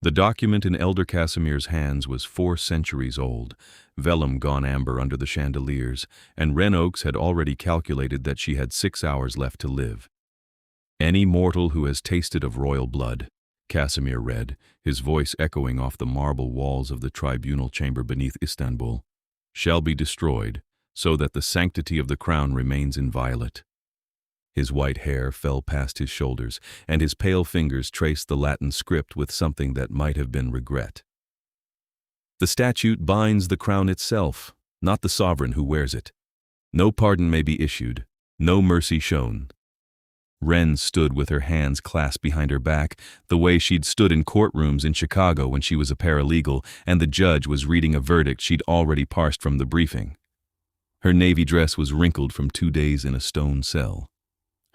The document in Elder Casimir's hands was 4 centuries old, vellum gone amber under the chandeliers, and Wren Oakes had already calculated that she had 6 hours left to live. "Any mortal who has tasted of royal blood," Casimir read, his voice echoing off the marble walls of the tribunal chamber beneath Istanbul, "shall be destroyed, so that the sanctity of the crown remains inviolate." His white hair fell past his shoulders, and his pale fingers traced the Latin script with something that might have been regret. "The statute binds the crown itself, not the sovereign who wears it. No pardon may be issued, no mercy shown." Wren stood with her hands clasped behind her back, the way she'd stood in courtrooms in Chicago when she was a paralegal and the judge was reading a verdict she'd already parsed from the briefing. Her navy dress was wrinkled from 2 days in a stone cell.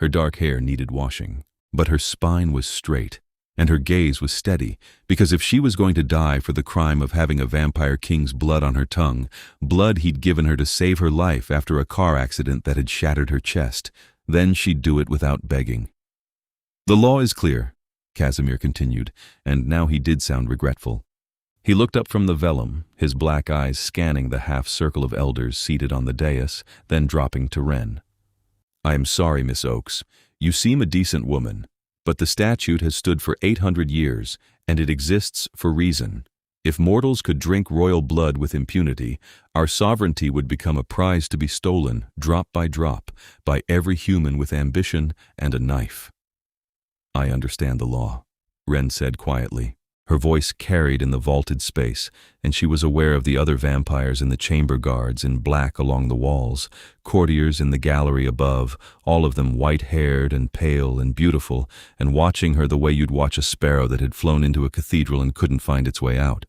Her dark hair needed washing, but her spine was straight, and her gaze was steady, because if she was going to die for the crime of having a vampire king's blood on her tongue, blood he'd given her to save her life after a car accident that had shattered her chest, then she'd do it without begging. "The law is clear," Casimir continued, and now he did sound regretful. He looked up from the vellum, his black eyes scanning the half-circle of elders seated on the dais, then dropping to Wren. "I am sorry, Miss Oakes. You seem a decent woman, but the statute has stood for 800 years, and it exists for reason. If mortals could drink royal blood with impunity, our sovereignty would become a prize to be stolen, drop, by every human with ambition and a knife." "I understand the law," Wren said quietly. Her voice carried in the vaulted space, and she was aware of the other vampires in the chamber guards in black along the walls, courtiers in the gallery above, all of them white-haired and pale and beautiful, and watching her the way you'd watch a sparrow that had flown into a cathedral and couldn't find its way out.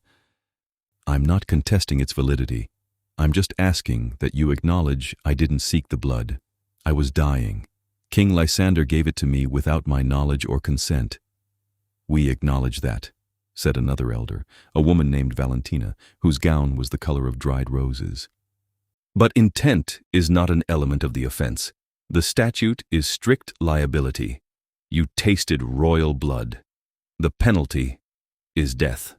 "I'm not contesting its validity. I'm just asking that you acknowledge I didn't seek the blood. I was dying. King Lysander gave it to me without my knowledge or consent." "We acknowledge that," said another elder, a woman named Valentina, whose gown was the color of dried roses. "But intent is not an element of the offense. The statute is strict liability. You tasted royal blood. The penalty is death."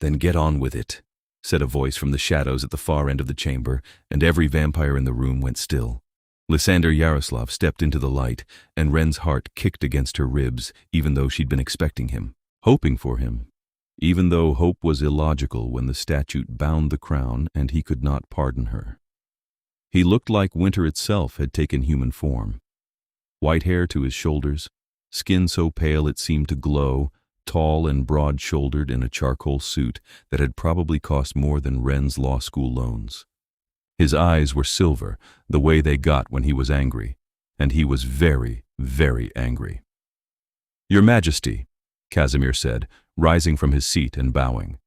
"Then get on with it," said a voice from the shadows at the far end of the chamber, and every vampire in the room went still. Lysander Yaroslav stepped into the light, and Wren's heart kicked against her ribs, even though she'd been expecting him, hoping for him, even though hope was illogical when the statute bound the crown and he could not pardon her. He looked like winter itself had taken human form. White hair to his shoulders, skin so pale it seemed to glow, tall and broad-shouldered in a charcoal suit that had probably cost more than Wren's law school loans. His eyes were silver, the way they got when he was angry, and he was very, very angry. "Your Majesty," Casimir said, rising from his seat and bowing.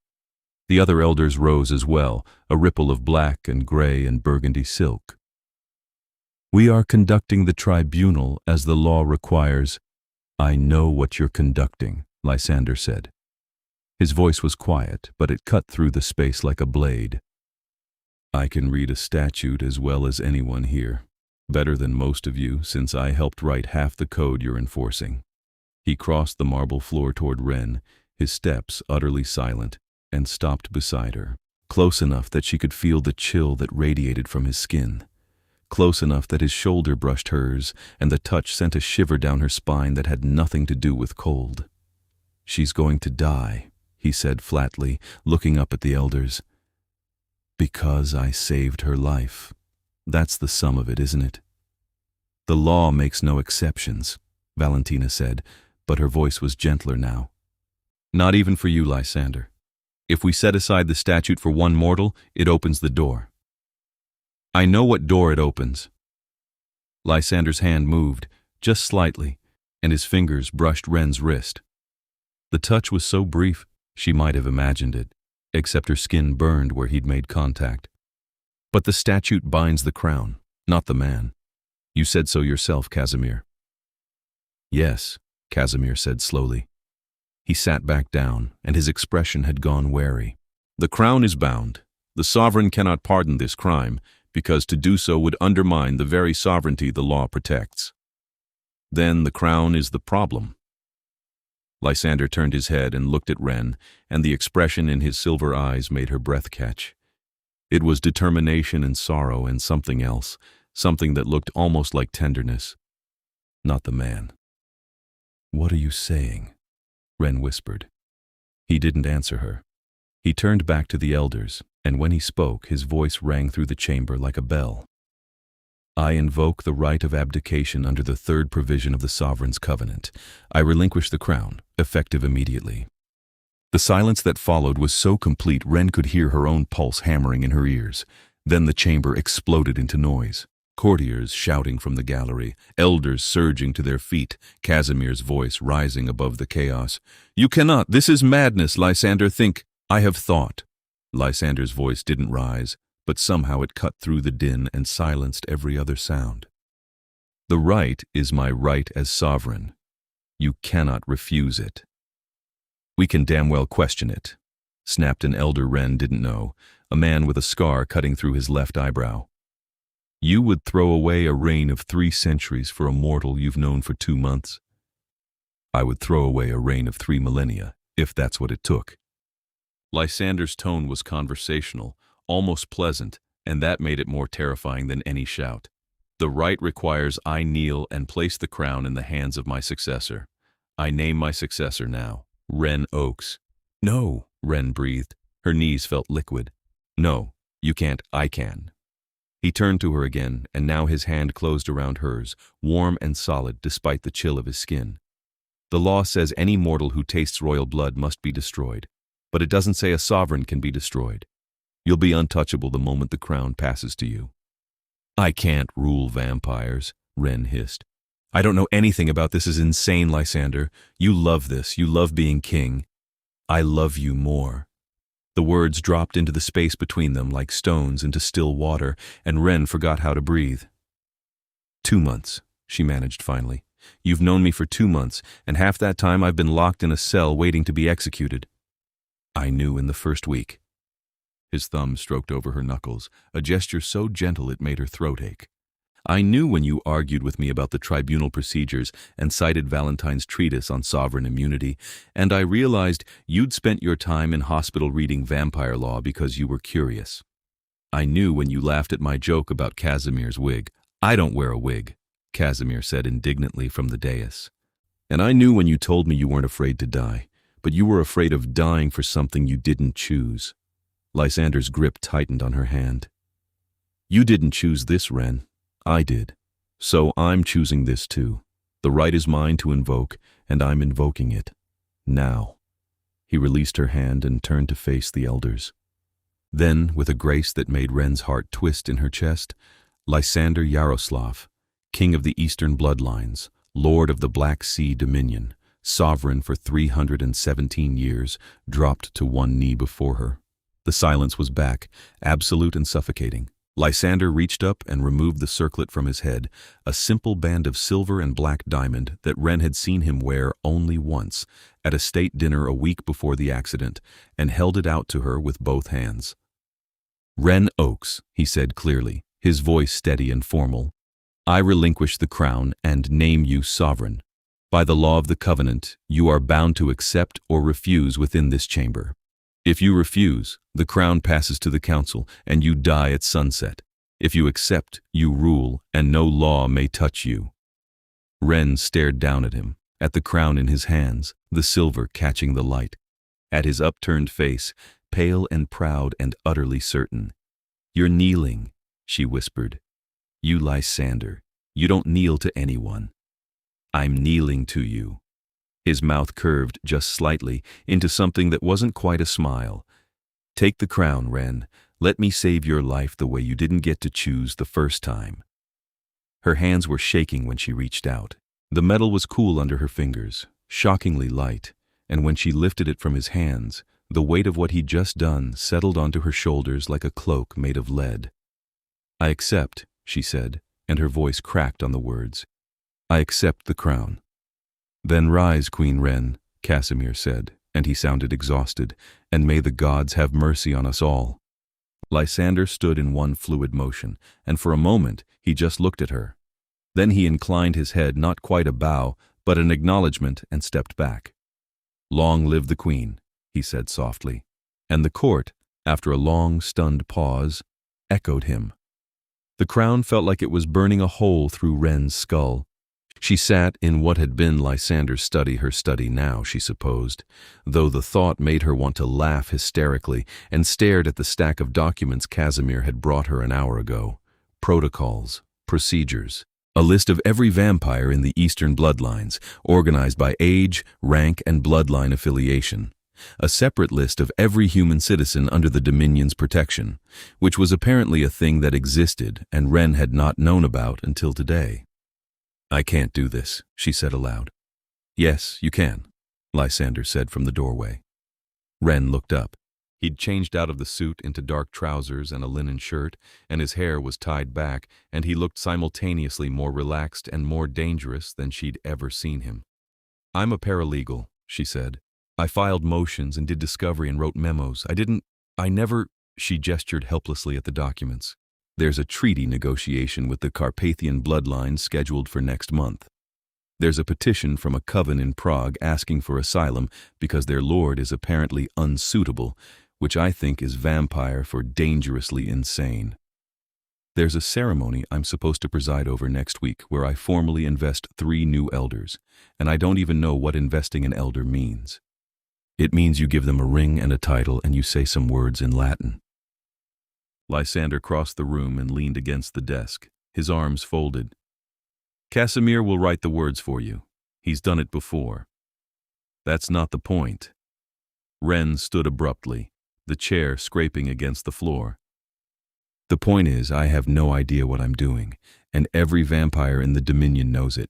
The other elders rose as well, a ripple of black and gray and burgundy silk. "We are conducting the tribunal as the law requires." "I know what you're conducting," Lysander said. His voice was quiet, but it cut through the space like a blade. "I can read a statute as well as anyone here, better than most of you, since I helped write half the code you're enforcing." He crossed the marble floor toward Wren, his steps utterly silent, and stopped beside her, close enough that she could feel the chill that radiated from his skin, close enough that his shoulder brushed hers, and the touch sent a shiver down her spine that had nothing to do with cold. "She's going to die," he said flatly, looking up at the elders. "Because I saved her life. That's the sum of it, isn't it?" "The law makes no exceptions," Valentina said, but her voice was gentler now. "Not even for you, Lysander. If we set aside the statute for one mortal, it opens the door." "I know what door it opens." Lysander's hand moved, just slightly, and his fingers brushed Wren's wrist. The touch was so brief, she might have imagined it, except her skin burned where he'd made contact. "But the statute binds the crown, not the man. You said so yourself, Casimir." "Yes," Casimir said slowly. He sat back down, and his expression had gone wary. "The crown is bound. The sovereign cannot pardon this crime, because to do so would undermine the very sovereignty the law protects. Then the crown is the problem." Lysander turned his head and looked at Wren, and the expression in his silver eyes made her breath catch. It was determination and sorrow and something else, something that looked almost like tenderness. Not the man. "What are you saying?" Wren whispered. He didn't answer her. He turned back to the elders, and when he spoke, his voice rang through the chamber like a bell. "I invoke the Rite of Abdication under the third provision of the Sovereign's Covenant. I relinquish the crown, effective immediately." The silence that followed was so complete Wren could hear her own pulse hammering in her ears. Then the chamber exploded into noise. Courtiers shouting from the gallery, elders surging to their feet, Casimir's voice rising above the chaos. "You cannot! This is madness, Lysander! Think!" "I have thought." Lysander's voice didn't rise, but somehow it cut through the din and silenced every other sound. "The right is my right as sovereign. You cannot refuse it." "We can damn well question it," snapped an elder Wren didn't know, a man with a scar cutting through his left eyebrow. "You would throw away a reign of 3 centuries for a mortal you've known for 2 months?" "I would throw away a reign of 3 millennia, if that's what it took." Lysander's tone was conversational, almost pleasant, and that made it more terrifying than any shout. "The right requires I kneel and place the crown in the hands of my successor. I name my successor now, Wren Oakes." "No," Wren breathed. Her knees felt liquid. "No, you can't, I can." He turned to her again, and now his hand closed around hers, warm and solid despite the chill of his skin. "The law says any mortal who tastes royal blood must be destroyed, but it doesn't say a sovereign can be destroyed. You'll be untouchable the moment the crown passes to you." "I can't rule vampires," Wren hissed. "I don't know anything about this. Is insane, Lysander. You love this. You love being king. I love you more." The words dropped into the space between them like stones into still water, and Wren forgot how to breathe. 2 months, she managed finally. "You've known me for 2 months, and half that time I've been locked in a cell waiting to be executed." "I knew in the first week." His thumb stroked over her knuckles, a gesture so gentle it made her throat ache. "I knew when you argued with me about the tribunal procedures and cited Valentine's treatise on sovereign immunity, and I realized you'd spent your time in hospital reading vampire law because you were curious. I knew when you laughed at my joke about Casimir's wig. I don't wear a wig," Casimir said indignantly from the dais. "And I knew when you told me you weren't afraid to die, but you were afraid of dying for something you didn't choose." Lysander's grip tightened on her hand. "You didn't choose this, Wren. I did. So I'm choosing this too. The right is mine to invoke, and I'm invoking it. Now." He released her hand and turned to face the elders. Then, with a grace that made Wren's heart twist in her chest, Lysander Yaroslav, king of the Eastern bloodlines, lord of the Black Sea dominion, sovereign for 317 years, dropped to one knee before her. The silence was back, absolute and suffocating. Lysander reached up and removed the circlet from his head, a simple band of silver and black diamond that Wren had seen him wear only once, at a state dinner a week before the accident, and held it out to her with both hands. "Wren Oakes," he said clearly, his voice steady and formal, "I relinquish the crown and name you sovereign. By the law of the covenant, you are bound to accept or refuse within this chamber. If you refuse, the crown passes to the council, and you die at sunset. If you accept, you rule, and no law may touch you." Wren stared down at him, at the crown in his hands, the silver catching the light, at his upturned face, pale and proud and utterly certain. "You're kneeling," she whispered. "You Lysander, you don't kneel to anyone. I'm kneeling to you." His mouth curved just slightly into something that wasn't quite a smile. "Take the crown, Wren. Let me save your life the way you didn't get to choose the first time." Her hands were shaking when she reached out. The metal was cool under her fingers, shockingly light, and when she lifted it from his hands, the weight of what he'd just done settled onto her shoulders like a cloak made of lead. "I accept," she said, and her voice cracked on the words. "I accept the crown." "Then rise, Queen Wren," Casimir said, and he sounded exhausted, "and may the gods have mercy on us all." Lysander stood in one fluid motion, and for a moment he just looked at her. Then he inclined his head, not quite a bow, but an acknowledgement, and stepped back. "Long live the Queen," he said softly, and the court, after a long, stunned pause, echoed him. The crown felt like it was burning a hole through Wren's skull. She sat in what had been Lysander's study, her study now, she supposed, though the thought made her want to laugh hysterically, and stared at the stack of documents Casimir had brought her an hour ago. Protocols, procedures, a list of every vampire in the Eastern bloodlines, organized by age, rank, and bloodline affiliation. A separate list of every human citizen under the Dominion's protection, which was apparently a thing that existed and Wren had not known about until today. "I can't do this," she said aloud. "Yes, you can," Lysander said from the doorway. Wren looked up. He'd changed out of the suit into dark trousers and a linen shirt, and his hair was tied back, and he looked simultaneously more relaxed and more dangerous than she'd ever seen him. "I'm a paralegal," she said. "I filed motions and did discovery and wrote memos. I never," she gestured helplessly at the documents. "There's a treaty negotiation with the Carpathian bloodline scheduled for next month. There's a petition from a coven in Prague asking for asylum because their lord is apparently unsuitable, which I think is vampire for dangerously insane. There's a ceremony I'm supposed to preside over next week where I formally invest 3 new elders, and I don't even know what investing an elder means. It means you give them a ring and a title and you say some words in Latin." Lysander crossed the room and leaned against the desk, his arms folded. "Casimir will write the words for you. He's done it before." "That's not the point." Wren stood abruptly, the chair scraping against the floor. "The point is, I have no idea what I'm doing, and every vampire in the Dominion knows it.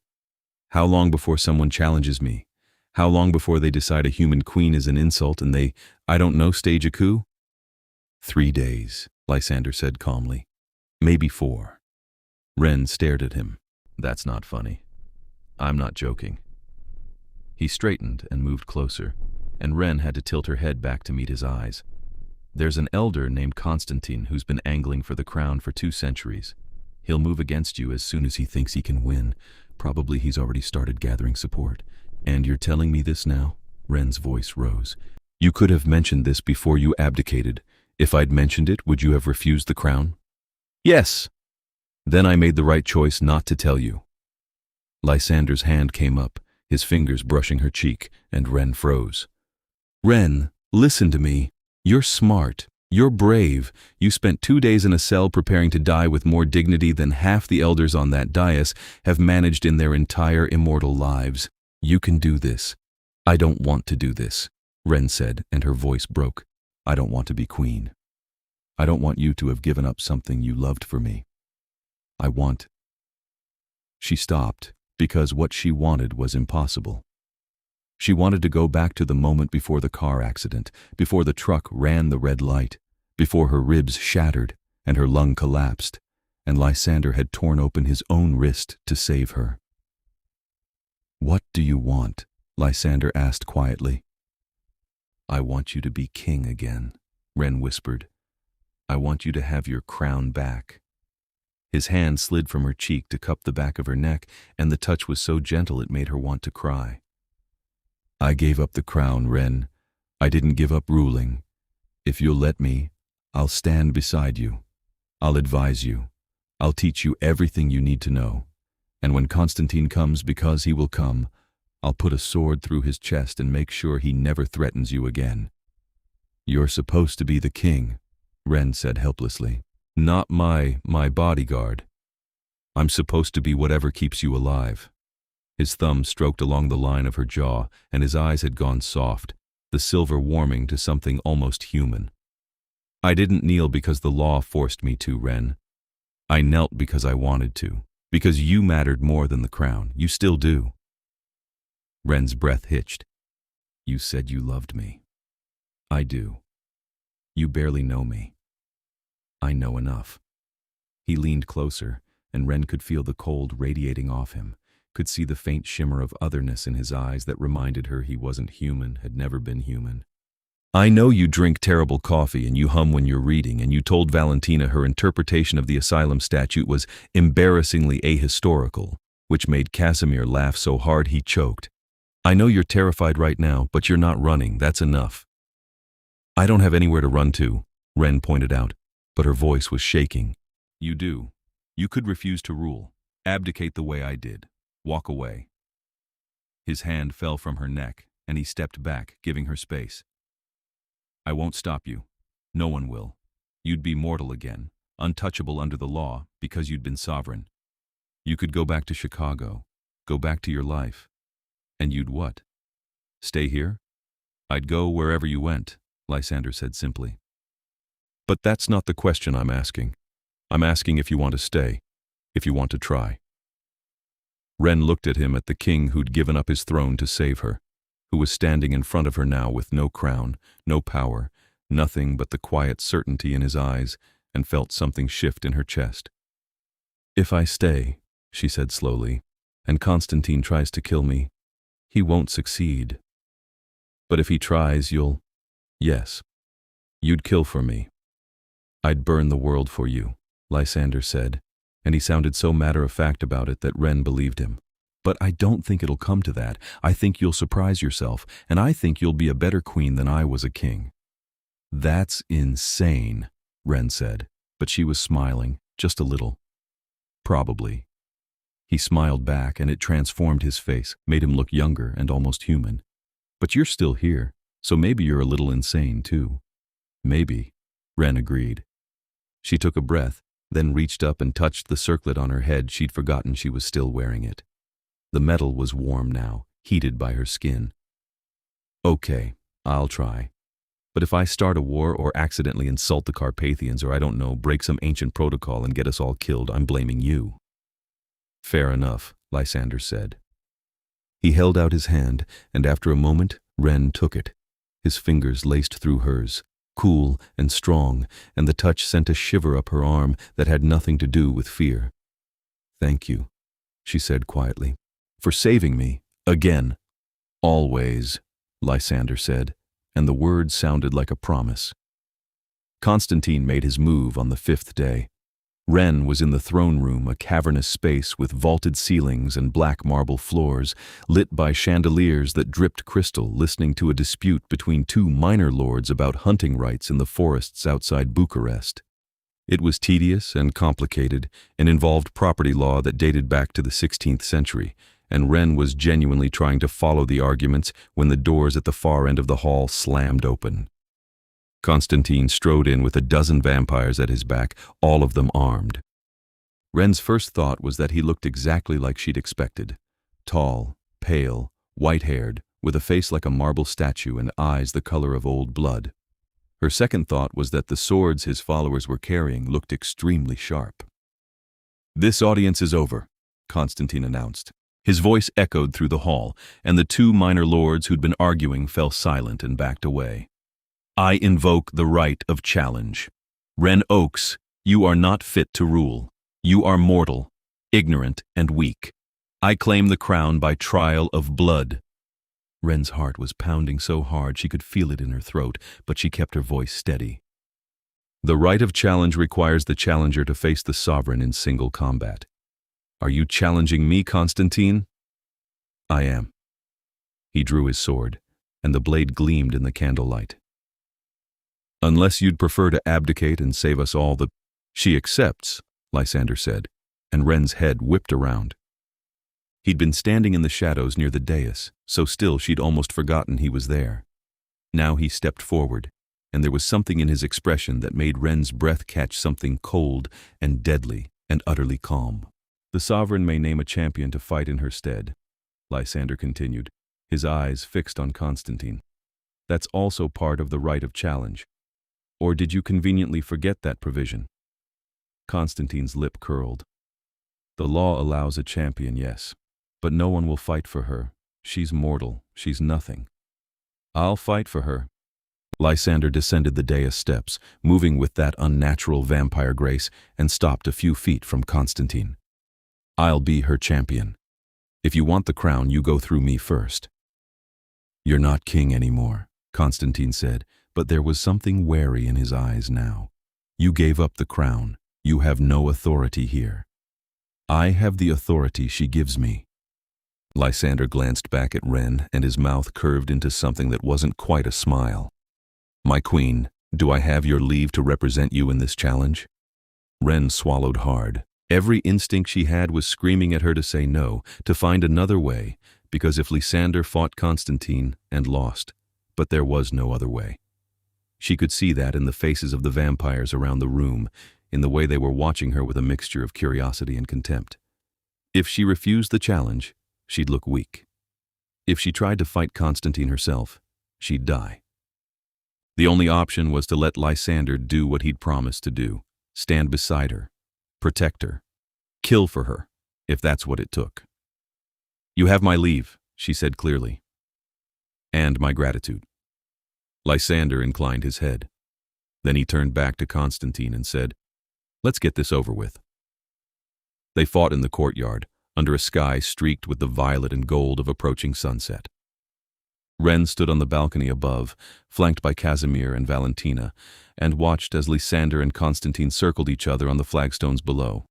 How long before someone challenges me? How long before they decide a human queen is an insult and they, I don't know, stage a coup?" 3 days, Lysander said calmly. "Maybe 4. Wren stared at him. "That's not funny. I'm not joking." He straightened and moved closer, and Wren had to tilt her head back to meet his eyes. "There's an elder named Constantine who's been angling for the crown for 2 centuries. He'll move against you as soon as he thinks he can win. Probably he's already started gathering support. And you're telling me this now?" Wren's voice rose. "You could have mentioned this before you abdicated. If I'd mentioned it, would you have refused the crown?" "Yes." "Then I made the right choice not to tell you." Lysander's hand came up, his fingers brushing her cheek, and Wren froze. "Wren, listen to me. You're smart. You're brave. You spent 2 days in a cell preparing to die with more dignity than half the elders on that dais have managed in their entire immortal lives. You can do this." "I don't want to do this," Wren said, and her voice broke. "I don't want to be queen. I don't want you to have given up something you loved for me. I want—" She stopped, because what she wanted was impossible. She wanted to go back to the moment before the car accident, before the truck ran the red light, before her ribs shattered and her lung collapsed, and Lysander had torn open his own wrist to save her. "What do you want?" Lysander asked quietly. "I want you to be king again," Wren whispered. "I want you to have your crown back." His hand slid from her cheek to cup the back of her neck, and the touch was so gentle it made her want to cry. "I gave up the crown, Wren. I didn't give up ruling. If you'll let me, I'll stand beside you. I'll advise you. I'll teach you everything you need to know. And when Constantine comes, because he will come, I'll put a sword through his chest and make sure he never threatens you again." "You're supposed to be the king," Wren said helplessly. "Not my bodyguard. I'm supposed to be whatever keeps you alive." His thumb stroked along the line of her jaw, and his eyes had gone soft, the silver warming to something almost human. "I didn't kneel because the law forced me to, Wren. I knelt because I wanted to, because you mattered more than the crown. You still do." Wren's breath hitched. "You said you loved me." "I do. You barely know me." "I know enough." He leaned closer, and Wren could feel the cold radiating off him, could see the faint shimmer of otherness in his eyes that reminded her he wasn't human, had never been human. "I know you drink terrible coffee and you hum when you're reading, and you told Valentina her interpretation of the asylum statute was embarrassingly ahistorical, which made Casimir laugh so hard he choked. I know you're terrified right now, but you're not running, that's enough. I don't have anywhere to run to, Wren pointed out, but her voice was shaking. You do. You could refuse to rule, abdicate the way I did, walk away. His hand fell from her neck, and he stepped back, giving her space. I won't stop you. No one will. You'd be mortal again, untouchable under the law, because you'd been sovereign. You could go back to Chicago, go back to your life. And you'd what? Stay here? I'd go wherever you went, Lysander said simply. But that's not the question I'm asking. I'm asking if you want to stay, if you want to try. Wren looked at him, at the king who'd given up his throne to save her, who was standing in front of her now with no crown, no power, nothing but the quiet certainty in his eyes, and felt something shift in her chest. If I stay, she said slowly, and Constantine tries to kill me, he won't succeed. But if he tries, yes, you'd kill for me. I'd burn the world for you, Lysander said, and he sounded so matter-of-fact about it that Wren believed him. But I don't think it'll come to that. I think you'll surprise yourself, and I think you'll be a better queen than I was a king. That's insane, Wren said, but she was smiling, just a little. Probably. He smiled back, and it transformed his face, made him look younger and almost human. But you're still here, so maybe you're a little insane too. Maybe, Wren agreed. She took a breath, then reached up and touched the circlet on her head. She'd forgotten she was still wearing it. The metal was warm now, heated by her skin. Okay, I'll try. But if I start a war or accidentally insult the Carpathians or I don't know, break some ancient protocol and get us all killed, I'm blaming you. Fair enough, Lysander said. He held out his hand, and after a moment, Wren took it. His fingers laced through hers, cool and strong, and the touch sent a shiver up her arm that had nothing to do with fear. Thank you, she said quietly, for saving me, again. Always, Lysander said, and the words sounded like a promise. Constantine made his move on the 5th day. Wren was in the throne room, a cavernous space with vaulted ceilings and black marble floors, lit by chandeliers that dripped crystal, listening to a dispute between two minor lords about hunting rights in the forests outside Bucharest. It was tedious and complicated, and involved property law that dated back to the 16th century, and Wren was genuinely trying to follow the arguments when the doors at the far end of the hall slammed open. Constantine strode in with a dozen vampires at his back, all of them armed. Wren's first thought was that he looked exactly like she'd expected. Tall, pale, white-haired, with a face like a marble statue and eyes the color of old blood. Her second thought was that the swords his followers were carrying looked extremely sharp. This audience is over, Constantine announced. His voice echoed through the hall, and the two minor lords who'd been arguing fell silent and backed away. I invoke the right of challenge. Wren Oakes, you are not fit to rule. You are mortal, ignorant, and weak. I claim the crown by trial of blood. Wren's heart was pounding so hard she could feel it in her throat, but she kept her voice steady. The right of challenge requires the challenger to face the sovereign in single combat. Are you challenging me, Constantine? I am. He drew his sword, and the blade gleamed in the candlelight. Unless you'd prefer to abdicate and save us all the— She accepts, Lysander said, and Wren's head whipped around. He'd been standing in the shadows near the dais, so still she'd almost forgotten he was there. Now he stepped forward, and there was something in his expression that made Wren's breath catch something cold and deadly and utterly calm. The sovereign may name a champion to fight in her stead, Lysander continued, his eyes fixed on Constantine. That's also part of the right of challenge. Or did you conveniently forget that provision? Constantine's lip curled. The law allows a champion, yes, but no one will fight for her. She's mortal. She's nothing. I'll fight for her. Lysander descended the dais steps, moving with that unnatural vampire grace, and stopped a few feet from Constantine. I'll be her champion. If you want the crown, you go through me first. You're not king anymore, Constantine said, but there was something wary in his eyes now. You gave up the crown. You have no authority here. I have the authority she gives me. Lysander glanced back at Wren, and his mouth curved into something that wasn't quite a smile. "My queen, do I have your leave to represent you in this challenge?" Wren swallowed hard. Every instinct she had was screaming at her to say no, to find another way, because if Lysander fought Constantine and lost, but there was no other way. She could see that in the faces of the vampires around the room, in the way they were watching her with a mixture of curiosity and contempt. If she refused the challenge, she'd look weak. If she tried to fight Constantine herself, she'd die. The only option was to let Lysander do what he'd promised to do, stand beside her, protect her, kill for her, if that's what it took. "You have my leave," she said clearly. "And my gratitude." Lysander inclined his head. Then he turned back to Constantine and said, "Let's get this over with." They fought in the courtyard, under a sky streaked with the violet and gold of approaching sunset. Wren stood on the balcony above, flanked by Casimir and Valentina, and watched as Lysander and Constantine circled each other on the flagstones below.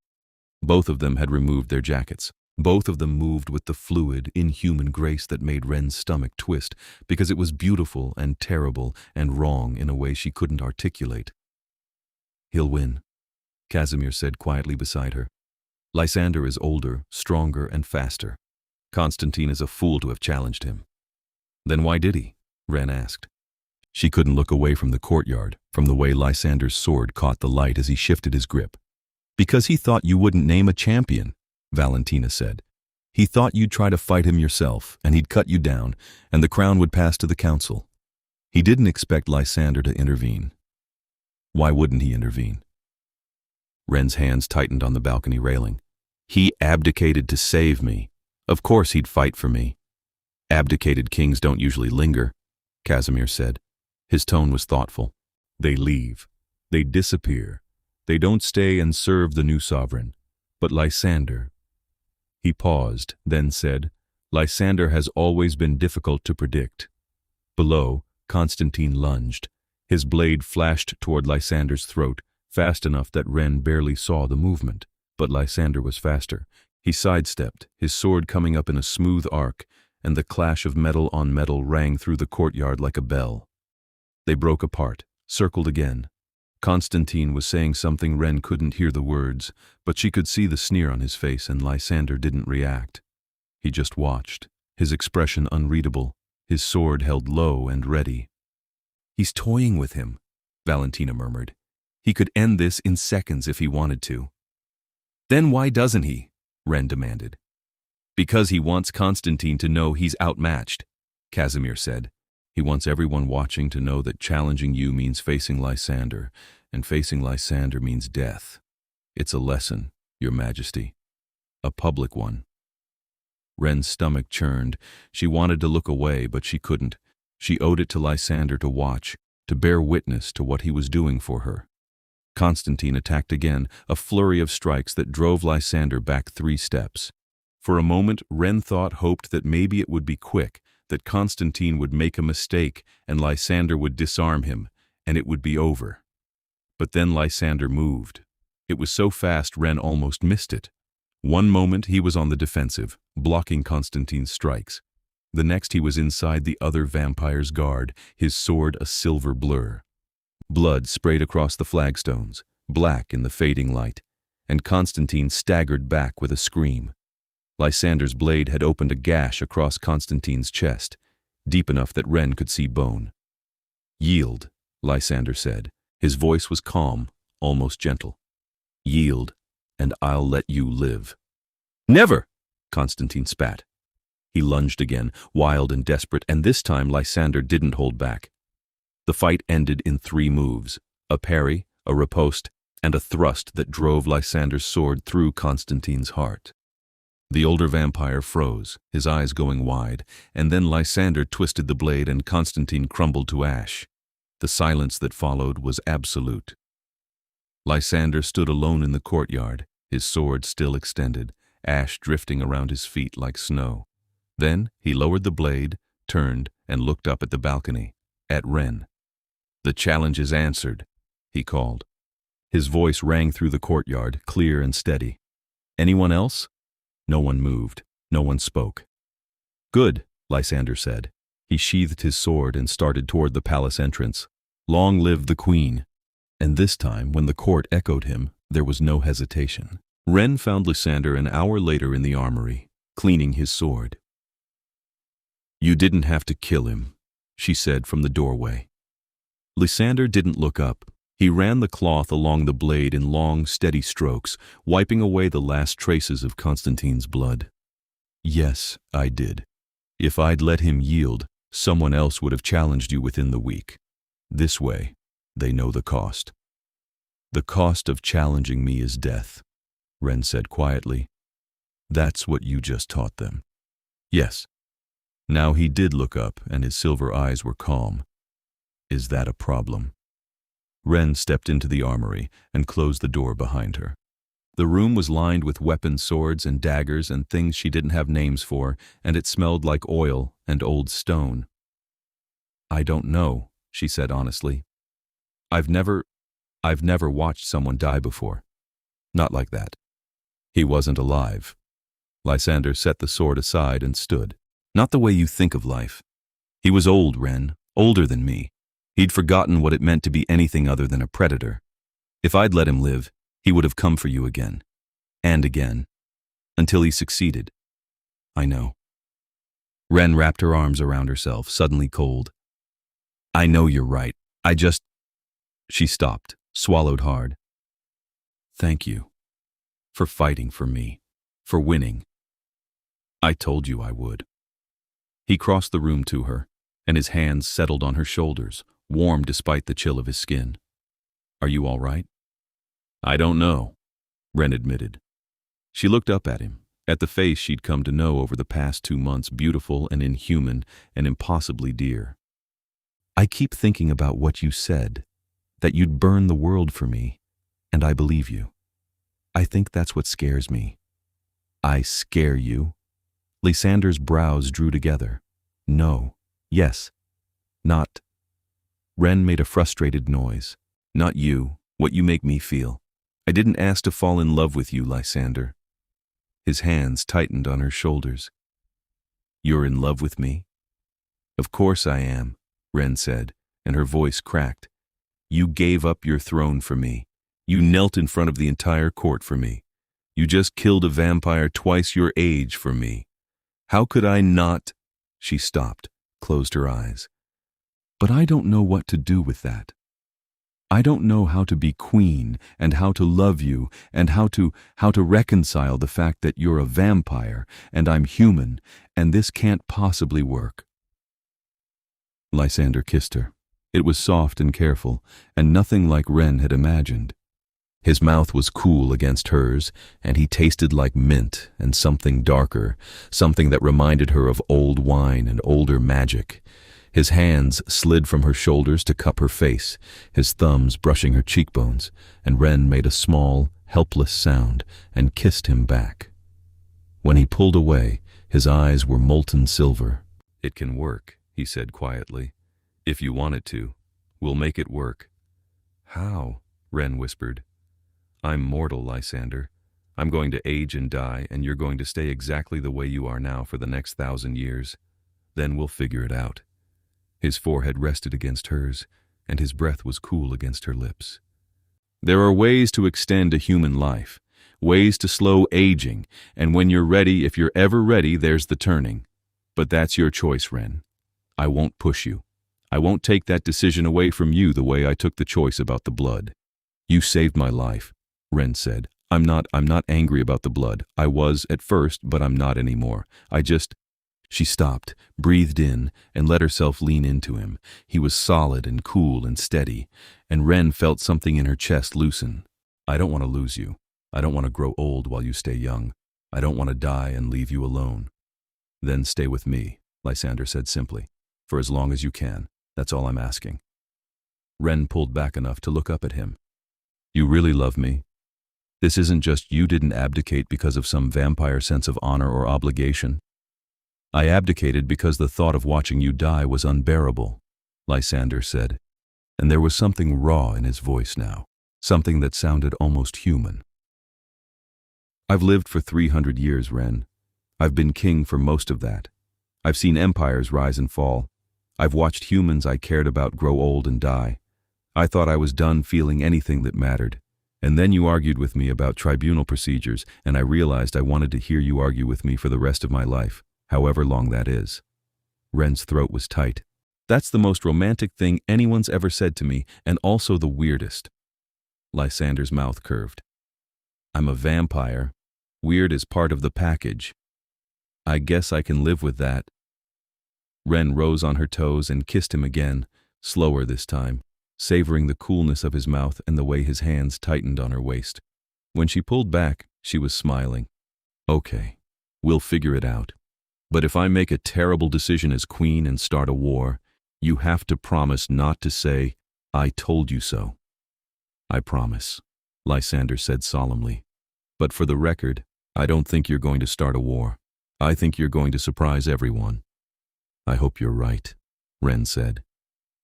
Both of them had removed their jackets. Both of them moved with the fluid, inhuman grace that made Wren's stomach twist, because it was beautiful and terrible and wrong in a way she couldn't articulate. "He'll win," Casimir said quietly beside her. "Lysander is older, stronger, and faster. Constantine is a fool to have challenged him." "Then why did he?" Wren asked. She couldn't look away from the courtyard, from the way Lysander's sword caught the light as he shifted his grip. "Because he thought you wouldn't name a champion," Valentina said. "He thought you'd try to fight him yourself, and he'd cut you down, and the crown would pass to the council. He didn't expect Lysander to intervene." "Why wouldn't he intervene?" Wren's hands tightened on the balcony railing. "He abdicated to save me. Of course he'd fight for me." "Abdicated kings don't usually linger," Casimir said. His tone was thoughtful. "They leave. They disappear. They don't stay and serve the new sovereign. But Lysander—" He paused, then said, "Lysander has always been difficult to predict." Below, Constantine lunged. His blade flashed toward Lysander's throat, fast enough that Wren barely saw the movement. But Lysander was faster. He sidestepped, his sword coming up in a smooth arc, and the clash of metal on metal rang through the courtyard like a bell. They broke apart, circled again. Constantine was saying something Wren couldn't hear the words, but she could see the sneer on his face, and Lysander didn't react. He just watched, his expression unreadable, his sword held low and ready. "He's toying with him," Valentina murmured. "He could end this in seconds if he wanted to." "Then why doesn't he?" Wren demanded. "Because he wants Constantine to know he's outmatched," Casimir said. "He wants everyone watching to know that challenging you means facing Lysander, and facing Lysander means death. It's a lesson, Your Majesty. A public one." Wren's stomach churned. She wanted to look away, but she couldn't. She owed it to Lysander to watch, to bear witness to what he was doing for her. Constantine attacked again, a flurry of strikes that drove Lysander back 3 steps. For a moment, Wren hoped that maybe it would be quick, that Constantine would make a mistake and Lysander would disarm him, and it would be over. But then Lysander moved. It was so fast Wren almost missed it. One moment he was on the defensive, blocking Constantine's strikes. The next he was inside the other vampire's guard, his sword a silver blur. Blood sprayed across the flagstones, black in the fading light, and Constantine staggered back with a scream. Lysander's blade had opened a gash across Constantine's chest, deep enough that Wren could see bone. "Yield," Lysander said. His voice was calm, almost gentle. "Yield, and I'll let you live." "Never!" Constantine spat. He lunged again, wild and desperate, and this time Lysander didn't hold back. The fight ended in 3 moves, a parry, a riposte, and a thrust that drove Lysander's sword through Constantine's heart. The older vampire froze, his eyes going wide, and then Lysander twisted the blade and Constantine crumbled to ash. The silence that followed was absolute. Lysander stood alone in the courtyard, his sword still extended, ash drifting around his feet like snow. Then he lowered the blade, turned, and looked up at the balcony, at Wren. "The challenge is answered," he called. His voice rang through the courtyard, clear and steady. "Anyone else?" No one moved. No one spoke. Good, Lysander said. He sheathed his sword and started toward the palace entrance. Long live the queen! And this time, when the court echoed him, there was no hesitation. Wren found Lysander an hour later in the armory, cleaning his sword. You didn't have to kill him, she said from the doorway. Lysander didn't look up. He ran the cloth along the blade in long, steady strokes, wiping away the last traces of Constantine's blood. Yes, I did. If I'd let him yield, someone else would have challenged you within the week. This way, they know the cost. The cost of challenging me is death, Wren said quietly. That's what you just taught them. Yes. Now he did look up, and his silver eyes were calm. Is that a problem? Wren stepped into the armory and closed the door behind her. The room was lined with weapons, swords, and daggers and things she didn't have names for, and it smelled like oil and old stone. I don't know, she said honestly. I've never watched someone die before. Not like that. He wasn't alive. Lysander set the sword aside and stood. Not the way you think of life. He was old, Wren, older than me. He'd forgotten what it meant to be anything other than a predator. If I'd let him live, he would have come for you again. And again. Until he succeeded. I know. Wren wrapped her arms around herself, suddenly cold. I know you're right. She stopped, swallowed hard. Thank you. For fighting for me. For winning. I told you I would. He crossed the room to her, and his hands settled on her shoulders, warm despite the chill of his skin. Are you all right? I don't know, Wren admitted. She looked up at him, at the face she'd come to know over the past 2 months, beautiful and inhuman and impossibly dear. I keep thinking about what you said, that you'd burn the world for me, and I believe you. I think that's what scares me. I scare you? Lysander's brows drew together. No. Yes. Not. Wren made a frustrated noise. Not you, what you make me feel. I didn't ask to fall in love with you, Lysander. His hands tightened on her shoulders. You're in love with me? Of course I am, Wren said, and her voice cracked. You gave up your throne for me. You knelt in front of the entire court for me. You just killed a vampire twice your age for me. How could I not? She stopped, closed her eyes. But I don't know what to do with that. I don't know how to be queen and how to love you and how to reconcile the fact that you're a vampire and I'm human and this can't possibly work. Lysander kissed her. It was soft and careful and nothing like Wren had imagined. His mouth was cool against hers, and he tasted like mint and something darker, something that reminded her of old wine and older magic. His hands slid from her shoulders to cup her face, his thumbs brushing her cheekbones, and Wren made a small, helpless sound and kissed him back. When he pulled away, his eyes were molten silver. It can work, he said quietly. If you want it to, we'll make it work. How? Wren whispered. I'm mortal, Lysander. I'm going to age and die, and you're going to stay exactly the way you are now for the next 1,000 years. Then we'll figure it out. His forehead rested against hers, and his breath was cool against her lips. There are ways to extend a human life, ways to slow aging, and when you're ready, if you're ever ready, there's the turning. But that's your choice, Wren. I won't push you. I won't take that decision away from you the way I took the choice about the blood. You saved my life, Wren said. I'm not angry about the blood. I was at first, but I'm not anymore. She stopped, breathed in, and let herself lean into him. He was solid and cool and steady, and Wren felt something in her chest loosen. I don't want to lose you. I don't want to grow old while you stay young. I don't want to die and leave you alone. Then stay with me, Lysander said simply. For as long as you can. That's all I'm asking. Wren pulled back enough to look up at him. You really love me? This isn't just you didn't abdicate because of some vampire sense of honor or obligation. I abdicated because the thought of watching you die was unbearable, Lysander said, and there was something raw in his voice now, something that sounded almost human. I've lived for 300 years, Wren. I've been king for most of that. I've seen empires rise and fall. I've watched humans I cared about grow old and die. I thought I was done feeling anything that mattered. And then you argued with me about tribunal procedures, and I realized I wanted to hear you argue with me for the rest of my life, however long that is." Wren's throat was tight. "That's the most romantic thing anyone's ever said to me, and also the weirdest." Lysander's mouth curved. "I'm a vampire. Weird is part of the package. I guess I can live with that." Wren rose on her toes and kissed him again, slower this time, savoring the coolness of his mouth and the way his hands tightened on her waist. When she pulled back, she was smiling. "Okay, we'll figure it out. But if I make a terrible decision as queen and start a war, you have to promise not to say, 'I told you so.'" "I promise," Lysander said solemnly. "But for the record, I don't think you're going to start a war. I think you're going to surprise everyone." "I hope you're right," Wren said.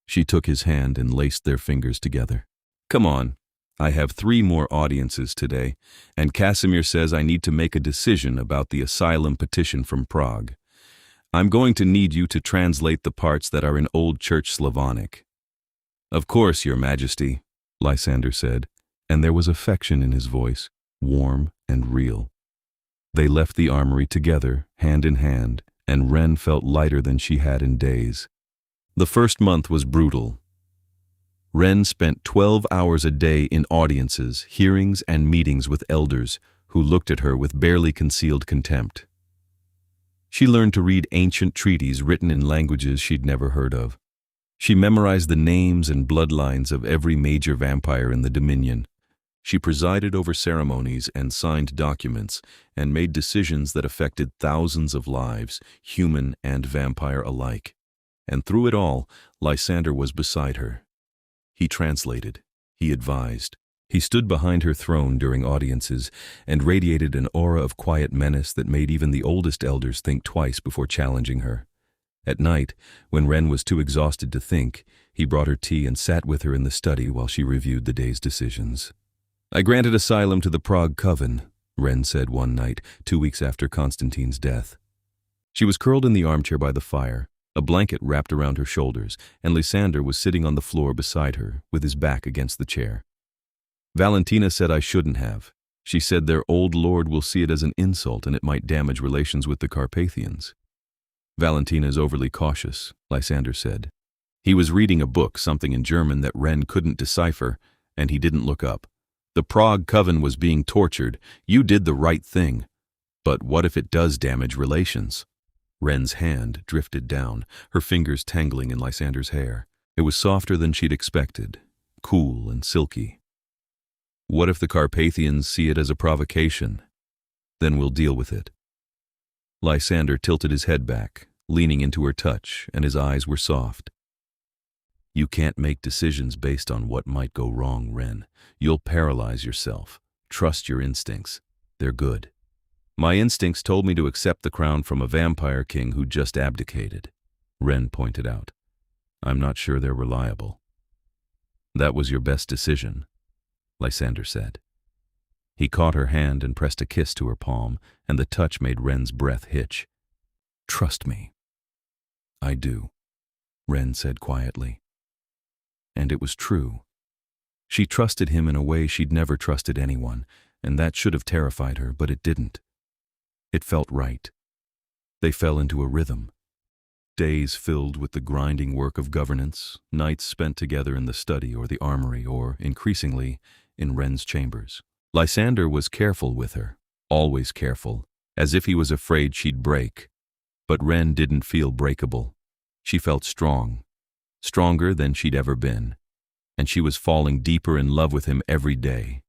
She took his hand and laced their fingers together. "Come on. I have 3 more audiences today, and Casimir says I need to make a decision about the asylum petition from Prague. I'm going to need you to translate the parts that are in Old Church Slavonic." "Of course, Your Majesty," Lysander said, and there was affection in his voice, warm and real. They left the armory together, hand in hand, and Wren felt lighter than she had in days. The first month was brutal. Wren spent 12 hours a day in audiences, hearings, and meetings with elders who looked at her with barely concealed contempt. She learned to read ancient treaties written in languages she'd never heard of. She memorized the names and bloodlines of every major vampire in the Dominion. She presided over ceremonies and signed documents and made decisions that affected thousands of lives, human and vampire alike. And through it all, Lysander was beside her. He translated. He advised. He stood behind her throne during audiences and radiated an aura of quiet menace that made even the oldest elders think twice before challenging her. At night, when Wren was too exhausted to think, he brought her tea and sat with her in the study while she reviewed the day's decisions. "I granted asylum to the Prague Coven," Wren said one night, 2 weeks after Constantine's death. She was curled in the armchair by the fire, a blanket wrapped around her shoulders, and Lysander was sitting on the floor beside her, with his back against the chair. "Valentina said I shouldn't have. She said their old lord will see it as an insult and it might damage relations with the Carpathians." "Valentina is overly cautious," Lysander said. He was reading a book, something in German that Wren couldn't decipher, and he didn't look up. "The Prague Coven was being tortured. You did the right thing. But what if it does damage relations?" Wren's hand drifted down, her fingers tangling in Lysander's hair. It was softer than she'd expected, cool and silky. "What if the Carpathians see it as a provocation? Then we'll deal with it." Lysander tilted his head back, leaning into her touch, and his eyes were soft. "You can't make decisions based on what might go wrong, Wren. You'll paralyze yourself. Trust your instincts. They're good." "My instincts told me to accept the crown from a vampire king who just abdicated," Wren pointed out. "I'm not sure they're reliable." "That was your best decision," Lysander said. He caught her hand and pressed a kiss to her palm, and the touch made Wren's breath hitch. "Trust me." "I do," Wren said quietly. And it was true. She trusted him in a way she'd never trusted anyone, and that should have terrified her, but it didn't. It felt right. They fell into a rhythm. Days filled with the grinding work of governance, nights spent together in the study or the armory or, increasingly, in Wren's chambers. Lysander was careful with her, always careful, as if he was afraid she'd break. But Wren didn't feel breakable. She felt strong, stronger than she'd ever been, and she was falling deeper in love with him every day.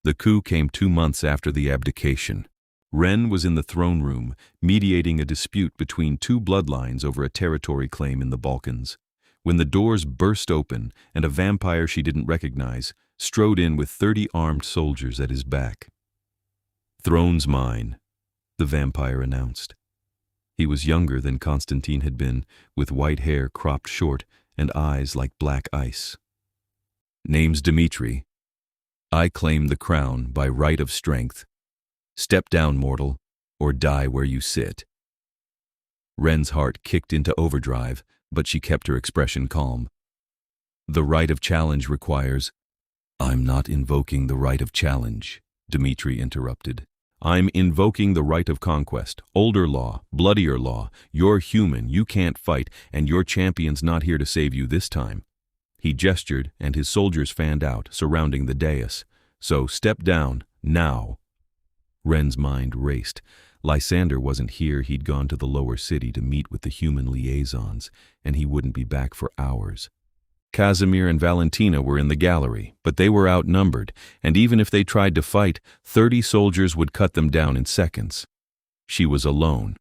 The coup came 2 months after the abdication. Wren was in the throne room, mediating a dispute between 2 bloodlines over a territory claim in the Balkans, when the doors burst open and a vampire she didn't recognize strode in with 30 armed soldiers at his back. "Throne's mine," the vampire announced. He was younger than Constantine had been, with white hair cropped short and eyes like black ice. "Name's Dmitri. I claim the crown by right of strength. Step down, mortal, or die where you sit." Wren's heart kicked into overdrive, but she kept her expression calm. The rite of challenge requires— I'm not invoking the rite of challenge, Dmitri interrupted. I'm invoking the rite of conquest, older law, bloodier law. You're human, you can't fight, and your champion's not here to save you this time. He gestured, and his soldiers fanned out, surrounding the dais. So step down, now. Wren's mind raced. Lysander wasn't here, he'd gone to the lower city to meet with the human liaisons, and he wouldn't be back for hours. Casimir and Valentina were in the gallery, but they were outnumbered, and even if they tried to fight, 30 soldiers would cut them down in seconds. She was alone.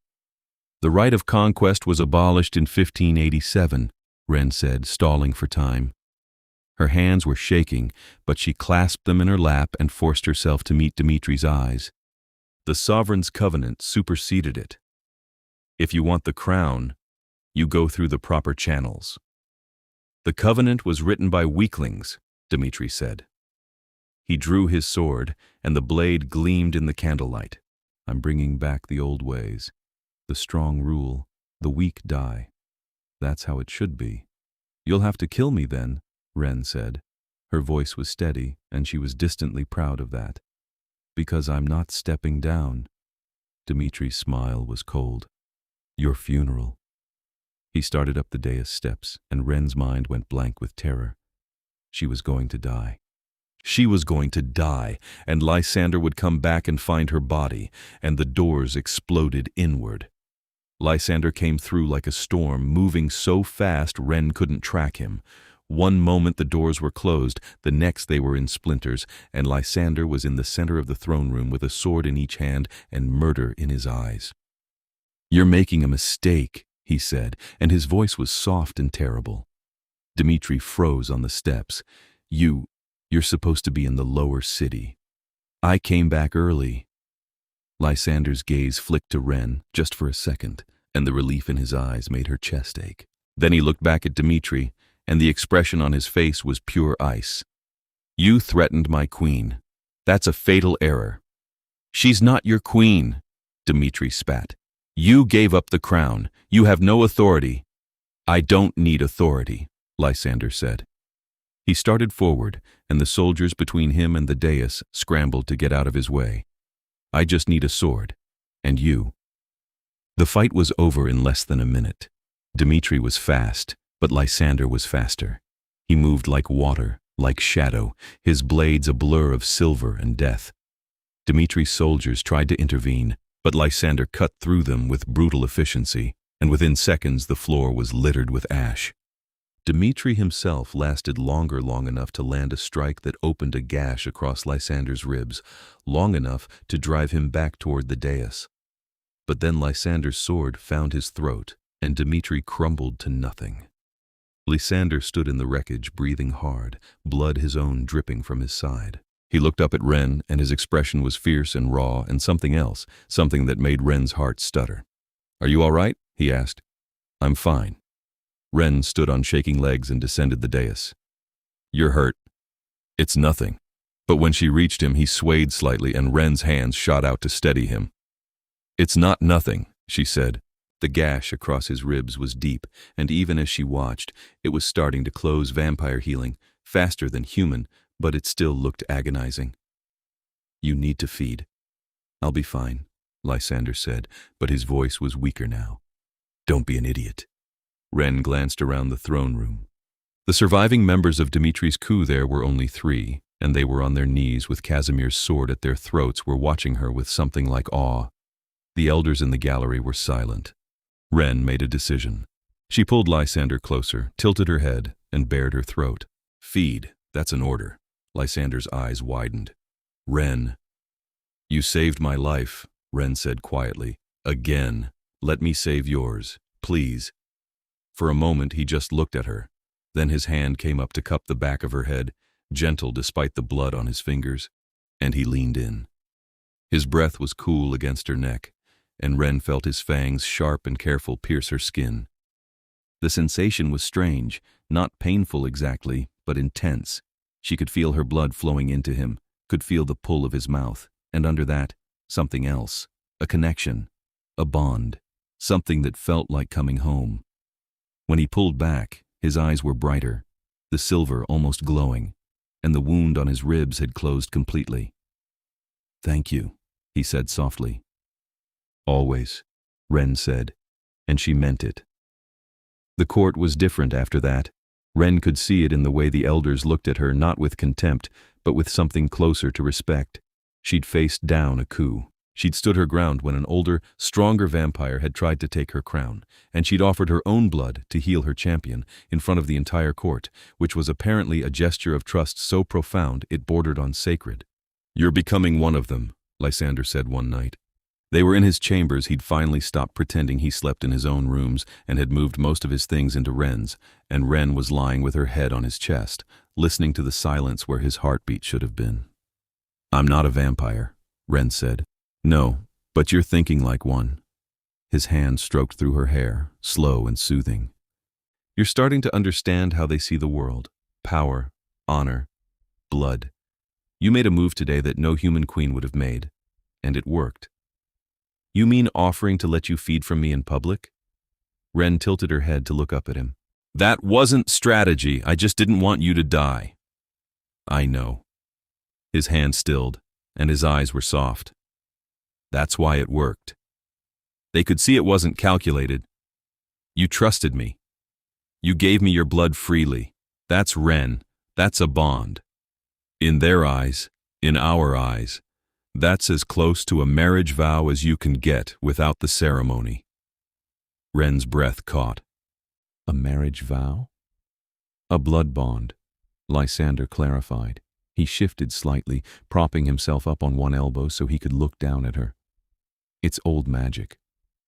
The rite of conquest was abolished in 1587, Wren said, stalling for time. Her hands were shaking, but she clasped them in her lap and forced herself to meet Dmitri's eyes. The sovereign's covenant superseded it. If you want the crown, you go through the proper channels. The covenant was written by weaklings, Dmitri said. He drew his sword, and the blade gleamed in the candlelight. I'm bringing back the old ways. The strong rule, the weak die. That's how it should be. You'll have to kill me then, Wren said. Her voice was steady, and she was distantly proud of that. Because I'm not stepping down. Dmitri's smile was cold. Your funeral. He started up the dais steps, and Wren's mind went blank with terror. She was going to die. She was going to die, and Lysander would come back and find her body, and the doors exploded inward. Lysander came through like a storm, moving so fast Wren couldn't track him. One moment the doors were closed, the next they were in splinters, and Lysander was in the center of the throne room with a sword in each hand and murder in his eyes. You're making a mistake, he said, and his voice was soft and terrible. Dmitri froze on the steps. You're supposed to be in the lower city. I came back early. Lysander's gaze flicked to Wren, just for a second, and the relief in his eyes made her chest ache. Then he looked back at Dmitri, and the expression on his face was pure ice. You threatened my queen. That's a fatal error. She's not your queen, Dmitri spat. You gave up the crown. You have no authority. I don't need authority, Lysander said. He started forward, and the soldiers between him and the dais scrambled to get out of his way. I just need a sword. And you. The fight was over in less than a minute. Dmitri was fast, but Lysander was faster. He moved like water, like shadow, his blades a blur of silver and death. Dmitri's soldiers tried to intervene, but Lysander cut through them with brutal efficiency, and within seconds the floor was littered with ash. Dmitri himself lasted long enough to land a strike that opened a gash across Lysander's ribs, long enough to drive him back toward the dais. But then Lysander's sword found his throat, and Dmitri crumbled to nothing. Lysander stood in the wreckage, breathing hard, blood his own dripping from his side. He looked up at Wren, and his expression was fierce and raw, and something else, something that made Wren's heart stutter. Are you all right? He asked. I'm fine. Wren stood on shaking legs and descended the dais. You're hurt. It's nothing. But when she reached him, he swayed slightly, and Wren's hands shot out to steady him. It's not nothing, she said. The gash across his ribs was deep, and even as she watched, it was starting to close, vampire healing, faster than human, but it still looked agonizing. You need to feed. I'll be fine, Lysander said, but his voice was weaker now. Don't be an idiot. Wren glanced around the throne room. The surviving members of Dmitri's coup there were only 3, and they were on their knees with Casimir's sword at their throats, were watching her with something like awe. The elders in the gallery were silent. Wren made a decision. She pulled Lysander closer, tilted her head, and bared her throat. Feed, that's an order. Lysander's eyes widened. Wren. You saved my life, Wren said quietly. Again. Let me save yours, please. For a moment he just looked at her. Then his hand came up to cup the back of her head, gentle despite the blood on his fingers, and he leaned in. His breath was cool against her neck, and Wren felt his fangs, sharp and careful, pierce her skin. The sensation was strange, not painful exactly, but intense. She could feel her blood flowing into him, could feel the pull of his mouth, and under that, something else, a connection, a bond. something that felt like coming home. When he pulled back, his eyes were brighter, the silver almost glowing, and the wound on his ribs had closed completely. "Thank you," he said softly. "Always," Wren said, and she meant it. The court was different after that. Wren could see it in the way the elders looked at her, not with contempt, but with something closer to respect. She'd faced down a coup. She'd stood her ground when an older, stronger vampire had tried to take her crown, and she'd offered her own blood to heal her champion in front of the entire court, which was apparently a gesture of trust so profound it bordered on sacred. "You're becoming one of them," Lysander said one night. They were in his chambers. He'd finally stopped pretending he slept in his own rooms and had moved most of his things into Wren's, and Wren was lying with her head on his chest, listening to the silence where his heartbeat should have been. "I'm not a vampire," Wren said. "No, but you're thinking like one." His hand stroked through her hair, slow and soothing. "You're starting to understand how they see the world. Power, honor, blood. You made a move today that no human queen would have made, and it worked." "You mean offering to let you feed from me in public?" Wren tilted her head to look up at him. "That wasn't strategy. I just didn't want you to die." "I know." His hand stilled, and his eyes were soft. "That's why it worked. They could see it wasn't calculated. You trusted me. You gave me your blood freely. That's Wren. That's a bond. In their eyes, in our eyes, that's as close to a marriage vow as you can get without the ceremony." Wren's breath caught. "A marriage vow?" "A blood bond," Lysander clarified. He shifted slightly, propping himself up on one elbow so he could look down at her. "It's old magic.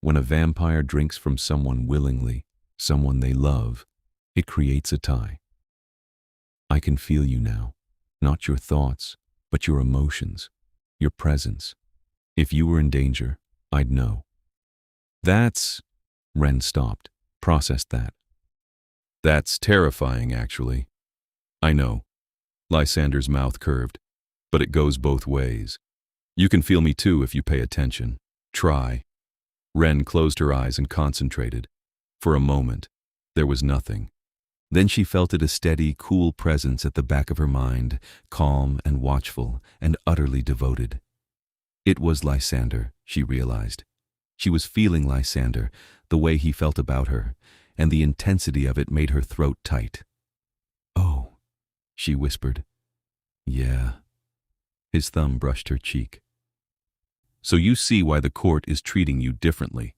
When a vampire drinks from someone willingly, someone they love, it creates a tie. I can feel you now, not your thoughts, but your emotions, your presence. If you were in danger, I'd know." "That's..." Wren stopped, processed that. "That's terrifying, actually." "I know." Lysander's mouth curved. "But it goes both ways. You can feel me too if you pay attention. Try." Wren closed her eyes and concentrated. For a moment, there was nothing. Then she felt it, a steady, cool presence at the back of her mind, calm and watchful and utterly devoted. It was Lysander, she realized. She was feeling Lysander, the way he felt about her, and the intensity of it made her throat tight. "Oh," she whispered. "Yeah." His thumb brushed her cheek. "So you see why the court is treating you differently.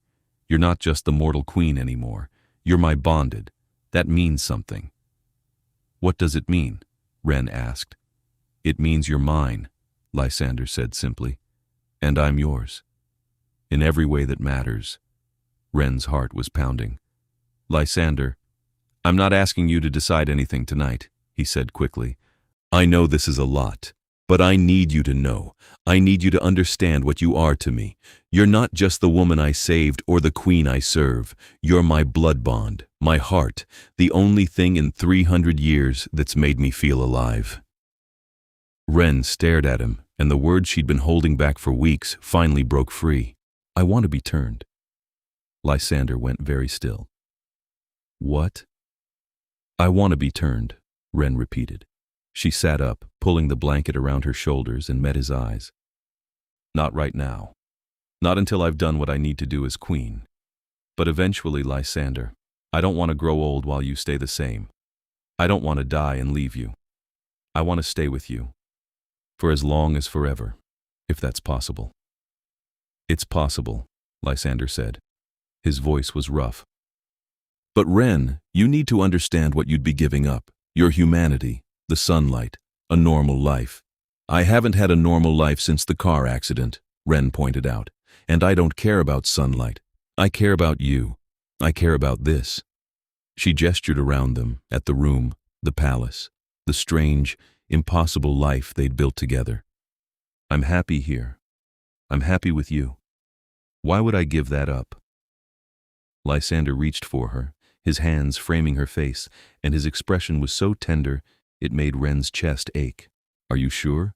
You're not just the mortal queen anymore. You're my bonded. That means something." "What does it mean?" Wren asked. "It means you're mine," Lysander said simply. "And I'm yours. In every way that matters." Wren's heart was pounding. "Lysander, I'm not asking you to decide anything tonight," he said quickly. "I know this is a lot, but I need you to know. I need you to understand what you are to me. You're not just the woman I saved or the queen I serve. You're my blood bond, my heart, the only thing in 300 years that's made me feel alive." Wren stared at him, and the words she'd been holding back for weeks finally broke free. "I want to be turned." Lysander went very still. "What?" "I want to be turned," Wren repeated. She sat up, pulling the blanket around her shoulders, and met his eyes. "Not right now. Not until I've done what I need to do as queen. But eventually, Lysander, I don't want to grow old while you stay the same. I don't want to die and leave you. I want to stay with you. For as long as forever, if that's possible." "It's possible," Lysander said. His voice was rough. "But Wren, you need to understand what you'd be giving up. Your humanity, the sunlight, a normal life." "I haven't had a normal life since the car accident," Wren pointed out. "And I don't care about sunlight. I care about you. I care about this." She gestured around them, at the room, the palace, the strange, impossible life they'd built together. "I'm happy here. I'm happy with you. Why would I give that up?" Lysander reached for her, his hands framing her face, and his expression was so tender it made Wren's chest ache. "Are you sure?"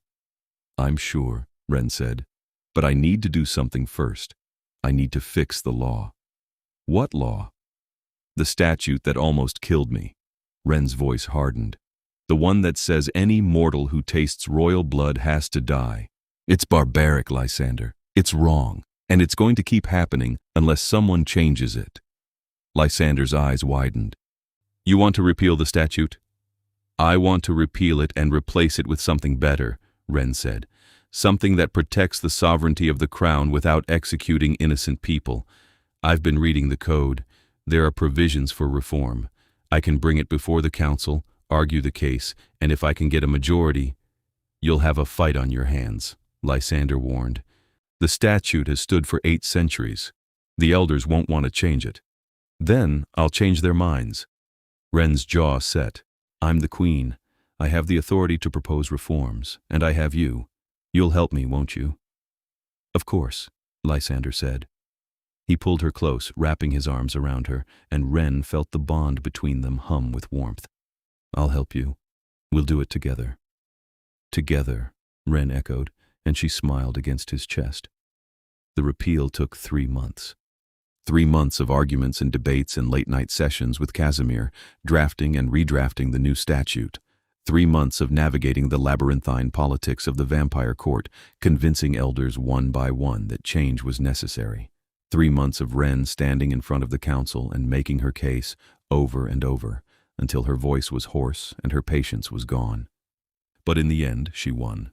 "I'm sure," Wren said. "But I need to do something first. I need to fix the law." What law? The statute that almost killed me. Wren's voice hardened. The one that says any mortal who tastes royal blood has to die. It's barbaric, Lysander. It's wrong, and it's going to keep happening unless someone changes it. Lysander's eyes widened. You want to repeal the statute? I want to repeal it and replace it with something better, Wren said. Something that protects the sovereignty of the crown without executing innocent people. I've been reading the code. There are provisions for reform. I can bring it before the council, argue the case, and if I can get a majority, you'll have a fight on your hands, Lysander warned. The statute has stood for 8 centuries. The elders won't want to change it. Then I'll change their minds. Wren's jaw set. I'm the queen. I have the authority to propose reforms, and I have you. You'll help me, won't you? Of course, Lysander said. He pulled her close, wrapping his arms around her, and Wren felt the bond between them hum with warmth. I'll help you. We'll do it together. Together, Wren echoed, and she smiled against his chest. The repeal took 3 months. 3 months of arguments and debates and late-night sessions with Casimir, drafting and redrafting the new statute. 3 months of navigating the labyrinthine politics of the vampire court, convincing elders one by one that change was necessary. 3 months of Wren standing in front of the council and making her case over and over, until her voice was hoarse and her patience was gone. But in the end, she won.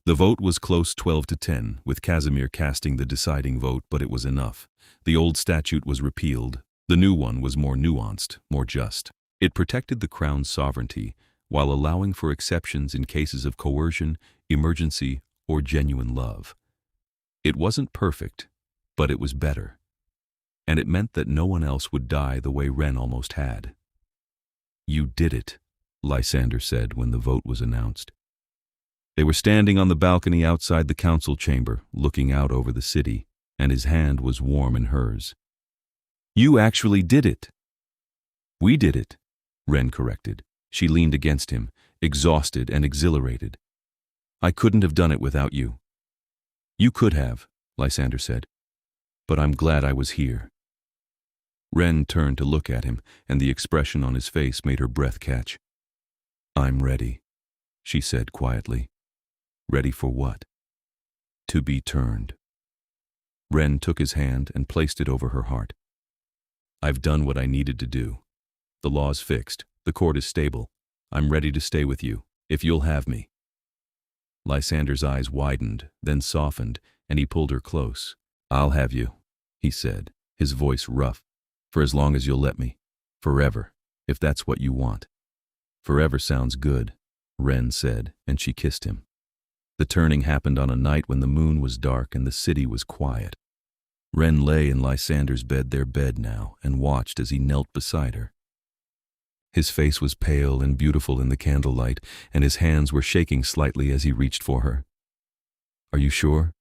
The vote was close 12-10, with Casimir casting the deciding vote, but it was enough. The old statute was repealed. The new one was more nuanced, more just. It protected the crown's sovereignty, while allowing for exceptions in cases of coercion, emergency, or genuine love. It wasn't perfect, but it was better. And it meant that no one else would die the way Wren almost had. You did it, Lysander said when the vote was announced. They were standing on the balcony outside the council chamber, looking out over the city, and his hand was warm in hers. You actually did it. We did it, Wren corrected. She leaned against him, exhausted and exhilarated. I couldn't have done it without you. You could have, Lysander said, but I'm glad I was here. Wren turned to look at him, and the expression on his face made her breath catch. I'm ready, she said quietly. Ready for what? To be turned. Wren took his hand and placed it over her heart. I've done what I needed to do. The law's fixed. The court is stable. I'm ready to stay with you, if you'll have me. Lysander's eyes widened, then softened, and he pulled her close. I'll have you, he said, his voice rough. For as long as you'll let me. Forever, if that's what you want. Forever sounds good, Wren said, and she kissed him. The turning happened on a night when the moon was dark and the city was quiet. Wren lay in Lysander's bed, their bed now, and watched as he knelt beside her. His face was pale and beautiful in the candlelight, and his hands were shaking slightly as he reached for her. Are you sure?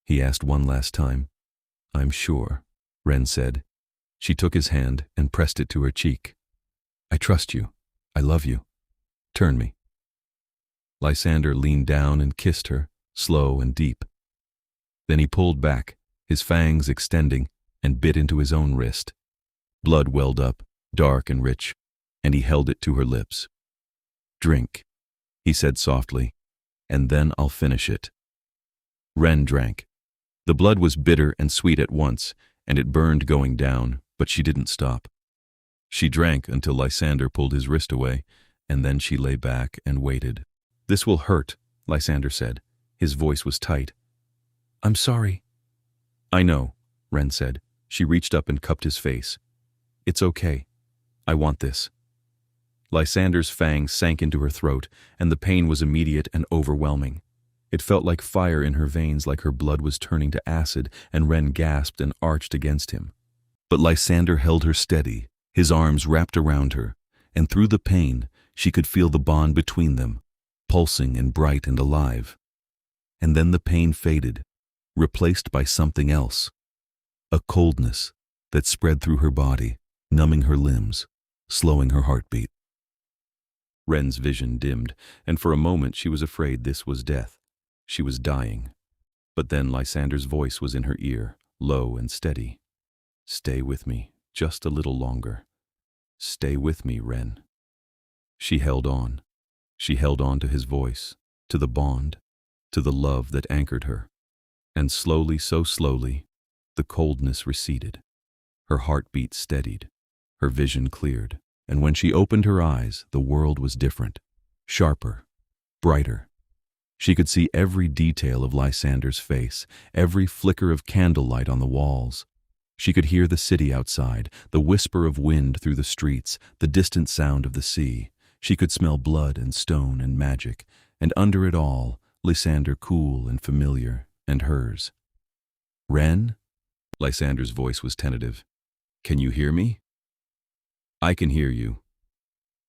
He asked one last time. I'm sure, Wren said. She took his hand and pressed it to her cheek. I trust you. I love you. Turn me. Lysander leaned down and kissed her, slow and deep. Then he pulled back, his fangs extending, and bit into his own wrist. Blood welled up, dark and rich, and he held it to her lips. Drink, he said softly, and then I'll finish it. Wren drank. The blood was bitter and sweet at once, and it burned going down, but she didn't stop. She drank until Lysander pulled his wrist away, and then she lay back and waited. This will hurt, Lysander said. His voice was tight. I'm sorry. I know, Wren said. She reached up and cupped his face. It's okay. I want this. Lysander's fangs sank into her throat, and the pain was immediate and overwhelming. It felt like fire in her veins, like her blood was turning to acid, and Wren gasped and arched against him. But Lysander held her steady, his arms wrapped around her, and through the pain, she could feel the bond between them, pulsing and bright and alive. And then the pain faded, replaced by something else, a coldness that spread through her body, numbing her limbs, slowing her heartbeat. Wren's vision dimmed, and for a moment she was afraid this was death. She was dying. But then Lysander's voice was in her ear, low and steady. Stay with me, Just a little longer. Stay with me, Wren. She held on. She held on to his voice, to the bond, to the love that anchored her. And slowly, so slowly, the coldness receded. Her heartbeat steadied. Her vision cleared. And when she opened her eyes, the world was different, sharper, brighter. She could see every detail of Lysander's face, every flicker of candlelight on the walls. She could hear the city outside, the whisper of wind through the streets, the distant sound of the sea. She could smell blood and stone and magic, and under it all, Lysander cool and familiar, and hers. "Wren?" Lysander's voice was tentative. "Can you hear me?" "I can hear you,"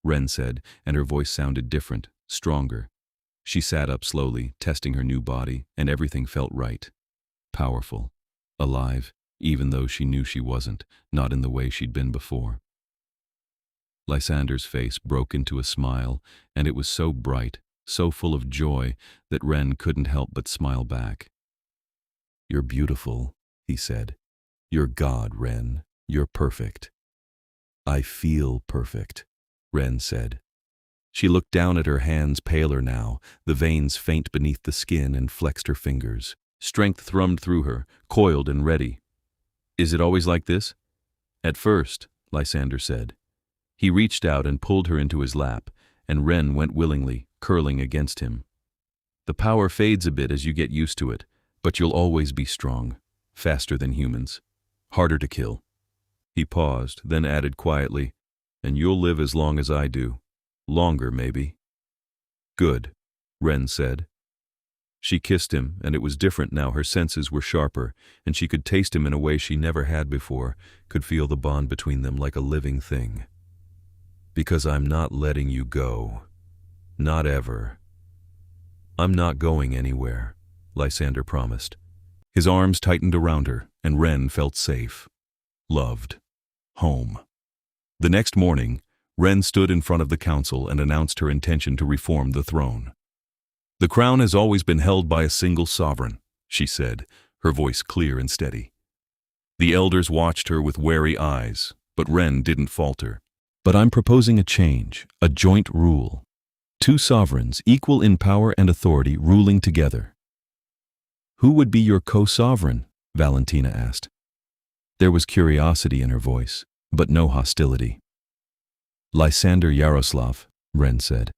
Wren said, and her voice sounded different, stronger. She sat up slowly, testing her new body, and everything felt right. Powerful. Alive, even though she knew she wasn't, not in the way she'd been before. Lysander's face broke into a smile, and it was so bright, so full of joy, that Wren couldn't help but smile back. "You're beautiful," he said. "You're God, Wren. You're perfect." "I feel perfect," Wren said. She looked down at her hands, paler now, the veins faint beneath the skin, and flexed her fingers. Strength thrummed through her, coiled and ready. "Is it always like this?" "At first," Lysander said. He reached out and pulled her into his lap, and Wren went willingly, curling against him. "The power fades a bit as you get used to it, but you'll always be strong, faster than humans, harder to kill." He paused, then added quietly, "And you'll live as long as I do. Longer, maybe." "Good," Wren said. She kissed him, and it was different now. Her senses were sharper, and she could taste him in a way she never had before, could feel the bond between them like a living thing. "Because I'm not letting you go. Not ever." "I'm not going anywhere," Lysander promised. His arms tightened around her, and Wren felt safe. Loved. Home. The next morning, Wren stood in front of the council and announced her intention to reform the throne. "The crown has always been held by a single sovereign," she said, her voice clear and steady. The elders watched her with wary eyes, but Wren didn't falter. "But I'm proposing a change, a joint rule. 2 sovereigns, equal in power and authority, ruling together." "Who would be your co-sovereign?" Valentina asked. There was curiosity in her voice, but no hostility. "Lysander Yaroslav," Wren said.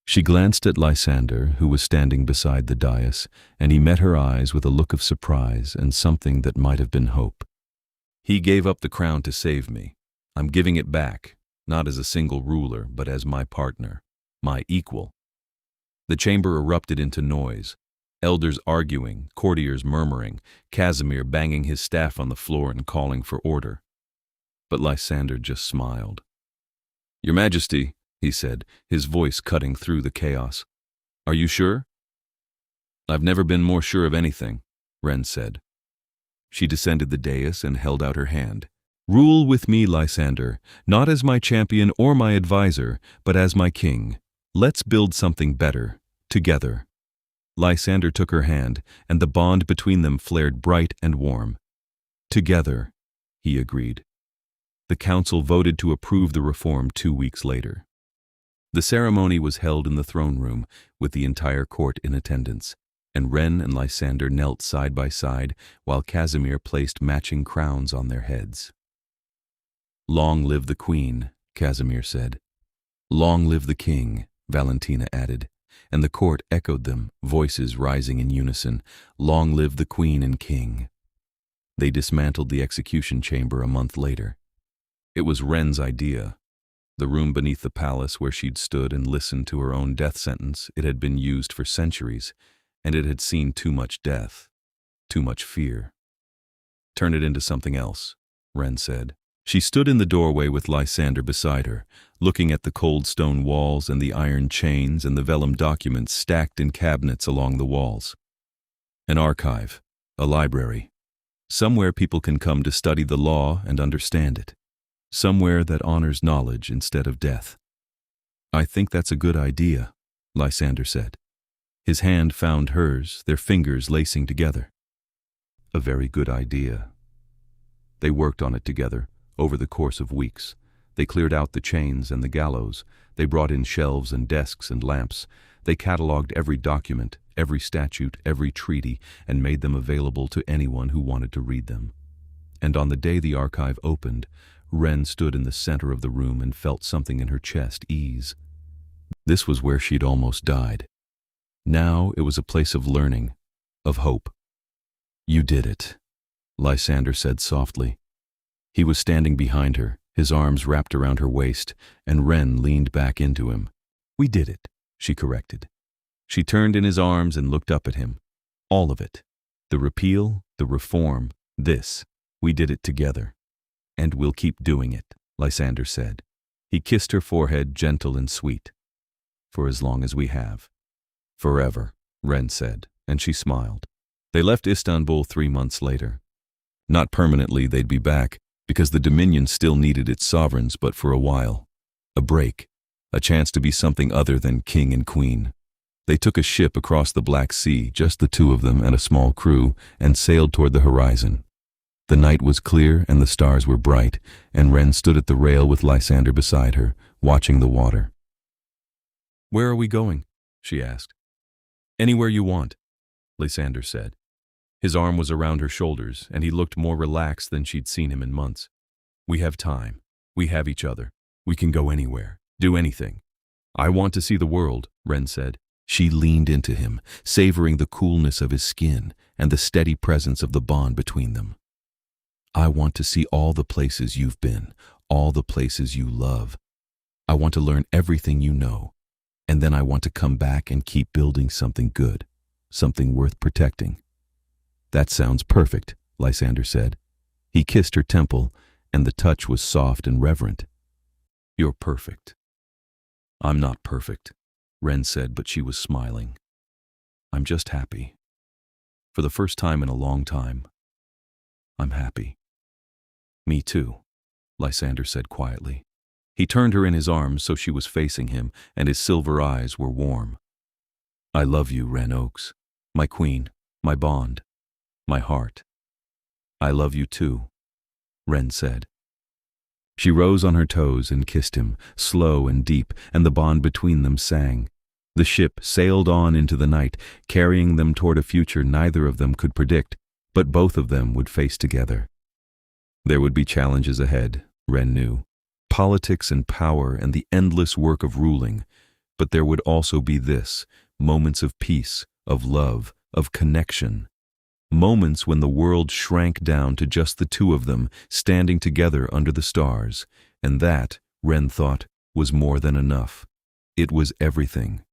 She glanced at Lysander, who was standing beside the dais, and he met her eyes with a look of surprise and something that might have been hope. "He gave up the crown to save me. I'm giving it back, not as a single ruler, but as my partner, my equal." The chamber erupted into noise. Elders arguing, courtiers murmuring, Casimir banging his staff on the floor and calling for order. But Lysander just smiled. "Your Majesty," he said, his voice cutting through the chaos. "Are you sure?" "I've never been more sure of anything," Wren said. She descended the dais and held out her hand. "Rule with me, Lysander, not as my champion or my advisor, but as my king. Let's build something better, together." Lysander took her hand, and the bond between them flared bright and warm. "Together," he agreed. The council voted to approve the reform 2 weeks later. The ceremony was held in the throne room, with the entire court in attendance, and Wren and Lysander knelt side by side while Casimir placed matching crowns on their heads. "Long live the Queen," Casimir said. "Long live the King," Valentina added, and the court echoed them, voices rising in unison. "Long live the Queen and King." They dismantled the execution chamber a month later. It was Wren's idea. The room beneath the palace where she'd stood and listened to her own death sentence, it had been used for centuries, and it had seen too much death, too much fear. "Turn it into something else," Wren said. She stood in the doorway with Lysander beside her, looking at the cold stone walls and the iron chains and the vellum documents stacked in cabinets along the walls. "An archive, a library. Somewhere people can come to study the law and understand it. Somewhere that honors knowledge instead of death." "I think that's a good idea," Lysander said. His hand found hers, their fingers lacing together. "A very good idea." They worked on it together, over the course of weeks. They cleared out the chains and the gallows. They brought in shelves and desks and lamps. They catalogued every document, every statute, every treaty, and made them available to anyone who wanted to read them. And on the day the archive opened, Wren stood in the center of the room and felt something in her chest ease. This was where she'd almost died. Now it was a place of learning, of hope. "You did it," Lysander said softly. He was standing behind her, his arms wrapped around her waist, and Wren leaned back into him. "We did it," she corrected. She turned in his arms and looked up at him. "All of it. The repeal, the reform, this. We did it together. And we'll keep doing it," Lysander said. He kissed her forehead, gentle and sweet. "For as long as we have." "Forever," Wren said, and she smiled. They left Istanbul 3 months later. Not permanently, they'd be back, because the Dominion still needed its sovereigns, but for a while. A break, a chance to be something other than king and queen. They took a ship across the Black Sea, just the two of them and a small crew, and sailed toward the horizon. The night was clear and the stars were bright, and Wren stood at the rail with Lysander beside her, watching the water. "Where are we going?" she asked. "Anywhere you want," Lysander said. His arm was around her shoulders, and he looked more relaxed than she'd seen him in months. "We have time. We have each other. We can go anywhere, do anything." "I want to see the world," Wren said. She leaned into him, savoring the coolness of his skin and the steady presence of the bond between them. "I want to see all the places you've been, all the places you love. I want to learn everything you know, and then I want to come back and keep building something good, something worth protecting." "That sounds perfect," Lysander said. He kissed her temple, and the touch was soft and reverent. "You're perfect." "I'm not perfect," Wren said, but she was smiling. "I'm just happy. For the first time in a long time, I'm happy." "Me too," Lysander said quietly. He turned her in his arms so she was facing him, and his silver eyes were warm. "I love you, Wren Oakes, my queen, my bond, my heart." "I love you too," Wren said. She rose on her toes and kissed him, slow and deep, and the bond between them sang. The ship sailed on into the night, carrying them toward a future neither of them could predict, but both of them would face together. There would be challenges ahead, Wren knew. Politics and power and the endless work of ruling. But there would also be this, moments of peace, of love, of connection. Moments when the world shrank down to just the two of them, standing together under the stars. And that, Wren thought, was more than enough. It was everything.